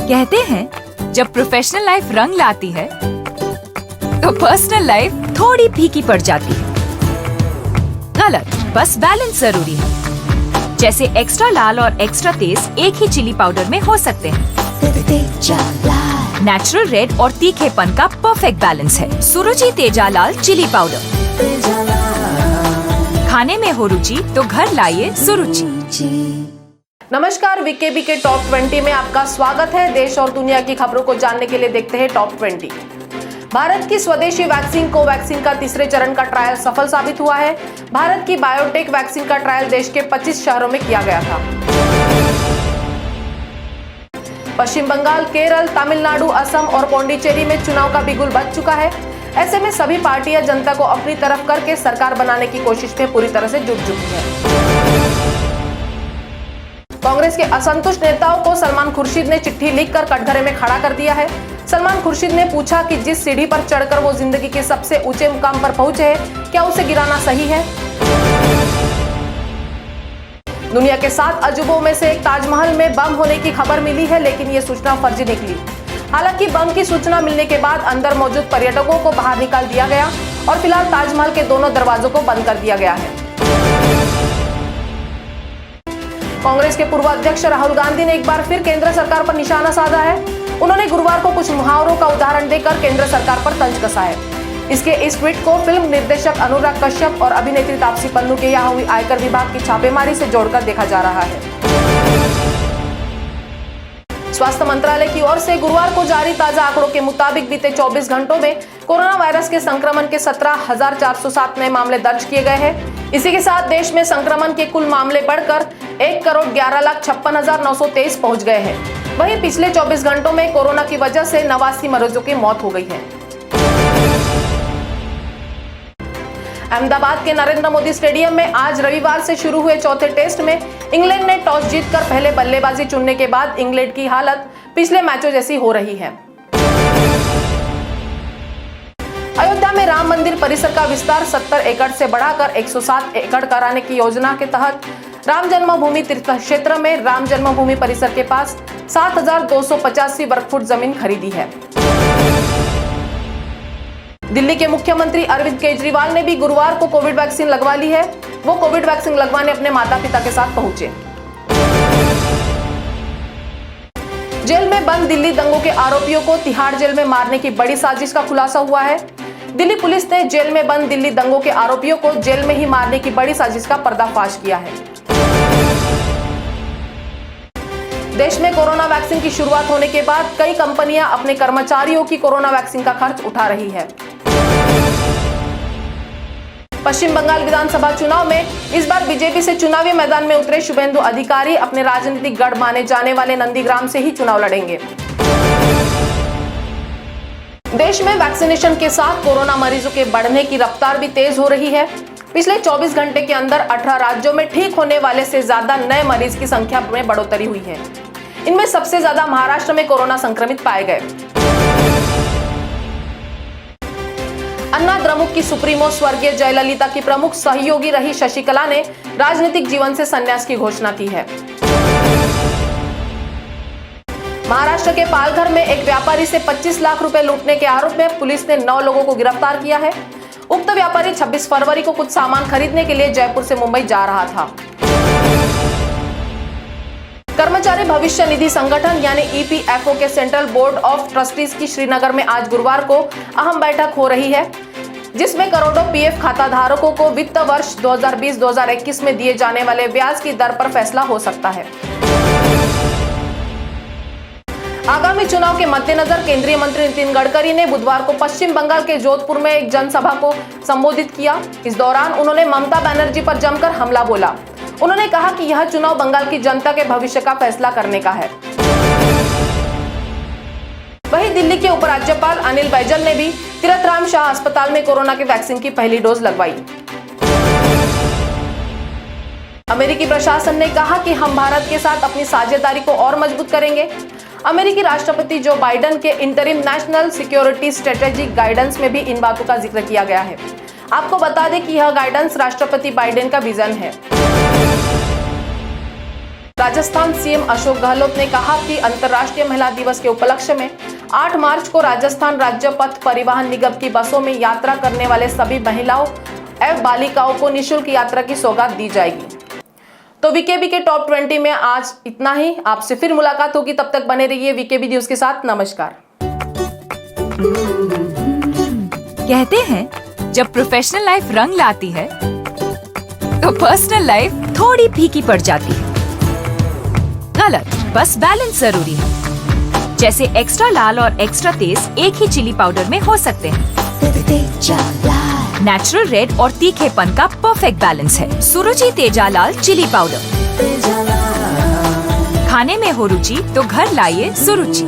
कहते हैं जब प्रोफेशनल लाइफ रंग लाती है तो पर्सनल लाइफ थोड़ी फीकी पड़ जाती है। गलत, बस बैलेंस जरूरी है। जैसे एक्स्ट्रा लाल और एक्स्ट्रा तेज एक ही चिली पाउडर में हो सकते हैं। नेचुरल रेड और तीखेपन का परफेक्ट बैलेंस है सुरुचि तेजा लाल चिली पाउडर। खाने में हो रुचि तो घर लाइए सुरुचि। नमस्कार, वीकेबी के टॉप 20 में आपका स्वागत है। देश और दुनिया की खबरों को जानने के लिए देखते हैं टॉप 20। भारत की स्वदेशी वैक्सीन कोवैक्सीन का तीसरे चरण का ट्रायल सफल साबित हुआ है। भारत की बायोटेक वैक्सीन का ट्रायल देश के 25 शहरों में किया गया था। पश्चिम बंगाल, केरल, तमिलनाडु, असम और पौंडीचेरी में चुनाव का बिगुल बज चुका है। ऐसे में सभी पार्टियां जनता को अपनी तरफ करके सरकार बनाने की कोशिश में पूरी तरह से जुट चुकी है। कांग्रेस के असंतुष्ट नेताओं को सलमान खुर्शीद ने चिट्ठी लिखकर कटघरे में खड़ा कर दिया है। सलमान खुर्शीद ने पूछा कि जिस सीढ़ी पर चढ़कर वो जिंदगी के सबसे ऊंचे मुकाम पर पहुंचे हैं, क्या उसे गिराना सही है? दुनिया के 7 अजूबों में से एक ताजमहल में बम होने की खबर मिली है, लेकिन ये सूचना फर्जी निकली। हालांकि बम की सूचना मिलने के बाद अंदर मौजूद पर्यटकों को बाहर निकाल दिया गया और फिलहाल ताजमहल के दोनों दरवाजों को बंद कर दिया गया है। कांग्रेस के पूर्व अध्यक्ष राहुल गांधी ने एक बार फिर केंद्र सरकार पर निशाना साधा है। उन्होंने गुरुवार को कुछ मुहावरों का उदाहरण देकर केंद्र सरकार पर तंज कसा है। इसके इस ट्वीट को फिल्म निर्देशक अनुराग कश्यप और अभिनेत्री तापसी पन्नू के यहाँ हुई आयकर विभाग की छापेमारी से जोड़कर देखा जा रहा है। स्वास्थ्य मंत्रालय की ओर से गुरुवार को जारी ताजा आंकड़ों के मुताबिक बीते 24 घंटों में कोरोना वायरस के संक्रमण के 17,407 नए मामले दर्ज किए गए हैं। इसी के साथ देश में संक्रमण के कुल मामले बढ़कर 1,11,56,923 पहुंच गए हैं। वहीं पिछले 24 घंटों में कोरोना की वजह से 89 मरीजों की मौत हो गई है। अहमदाबाद के नरेंद्र मोदी स्टेडियम में आज रविवार से शुरू हुए चौथे टेस्ट में इंग्लैंड ने टॉस जीतकर पहले बल्लेबाजी चुनने के बाद इंग्लैंड की हालत पिछले मैचों जैसी हो रही है। अयोध्या में राम मंदिर परिसर का विस्तार 70 एकड़ से बढ़ाकर 107 एकड़ कराने की योजना के तहत राम जन्मभूमि तीर्थ क्षेत्र में राम जन्मभूमि परिसर के पास 7,285 वर्ग फुट जमीन खरीदी है। दिल्ली के मुख्यमंत्री अरविंद केजरीवाल ने भी गुरुवार को कोविड वैक्सीन लगवा ली है। वो कोविड वैक्सीन लगवाने अपने माता पिता के साथ पहुंचे। जेल में बंद दिल्ली दंगों के आरोपियों को तिहाड़ जेल में मारने की बड़ी साजिश का खुलासा हुआ है। दिल्ली पुलिस ने जेल में बंद दिल्ली दंगों के आरोपियों को जेल में ही मारने की बड़ी साजिश का पर्दाफाश किया है। देश में कोरोना वैक्सीन की शुरुआत होने के बाद कई कंपनियां अपने कर्मचारियों की कोरोना वैक्सीन का खर्च उठा रही है। पश्चिम बंगाल विधानसभा चुनाव में इस बार बीजेपी से चुनावी मैदान में उतरे शुभेंदु अधिकारी अपने राजनीतिक गढ़ माने जाने वाले नंदीग्राम से ही चुनाव लड़ेंगे। देश में वैक्सीनेशन के साथ कोरोना मरीजों के बढ़ने की रफ्तार भी तेज हो रही है। पिछले 24 घंटे के अंदर 18 राज्यों में ठीक होने वाले से ज्यादा नए मरीज की संख्या में बढ़ोतरी हुई है। इनमें सबसे ज्यादा महाराष्ट्र में कोरोना संक्रमित पाए गए। अन्ना द्रमुक की सुप्रीमो स्वर्गीय जयललिता की प्रमुख सहयोगी रही शशिकला ने राजनीतिक जीवन से संन्यास की घोषणा की है। महाराष्ट्र के पालघर में एक व्यापारी से 25 लाख रुपए लूटने के आरोप में पुलिस ने 9 लोगों को गिरफ्तार किया है। उक्त व्यापारी 26 फरवरी को कुछ सामान खरीदने के लिए जयपुर से मुंबई जा रहा था। कर्मचारी भविष्य निधि संगठन यानी ईपीएफओ के सेंट्रल बोर्ड ऑफ ट्रस्टीज की श्रीनगर में आज गुरुवार को अहम बैठक हो रही है, जिसमें करोड़ों पीएफ खाता धारकों को वित्त वर्ष 2020-2021 में दिए जाने वाले ब्याज की दर पर फैसला हो सकता है। आगामी चुनाव के मद्देनजर केंद्रीय मंत्री नितिन गडकरी ने बुधवार को पश्चिम बंगाल के जोधपुर में एक जनसभा को संबोधित किया। इस दौरान उन्होंने ममता बनर्जी पर जमकर हमला बोला। उन्होंने कहा कि यह चुनाव बंगाल की जनता के भविष्य का फैसला करने का है। वहीं दिल्ली के उपराज्यपाल अनिल बैजल ने भी तीरथ राम शाह अस्पताल में कोरोना की वैक्सीन की पहली डोज लगवाई। अमेरिकी प्रशासन ने कहा कि हम भारत के साथ अपनी साझेदारी को और मजबूत करेंगे। अमेरिकी राष्ट्रपति जो बाइडेन के interim national security strategic guidance में भी इन बातों का जिक्र किया गया है। आपको बता दें कि यह गाइडेंस राष्ट्रपति बाइडेन का विजन है। राजस्थान सीएम अशोक गहलोत ने कहा कि अंतर्राष्ट्रीय महिला दिवस के उपलक्ष्य में 8 मार्च को राजस्थान राज्य पथ परिवहन निगम की बसों में यात्रा करने वाले सभी महिलाओं एवं बालिकाओं को निःशुल्क यात्रा की सौगात दी जाएगी। तो वीकेबी के टॉप 20 में आज इतना ही। आपसे फिर मुलाकात होगी, तब तक बने रहिए वीकेबी न्यूज के साथ। नमस्कार। कहते हैं जब प्रोफेशनल लाइफ रंग लाती है तो पर्सनल लाइफ थोड़ी फीकी पड़ जाती है। गलत, बस बैलेंस जरूरी है। जैसे एक्स्ट्रा लाल और एक्स्ट्रा तेज एक ही चिली पाउडर में हो सकते हैं। नेचुरल रेड और तीखेपन का परफेक्ट बैलेंस है सुरुचि तेजा लाल चिली पाउडर। खाने में हो रुचि तो घर लाइए सुरुचि।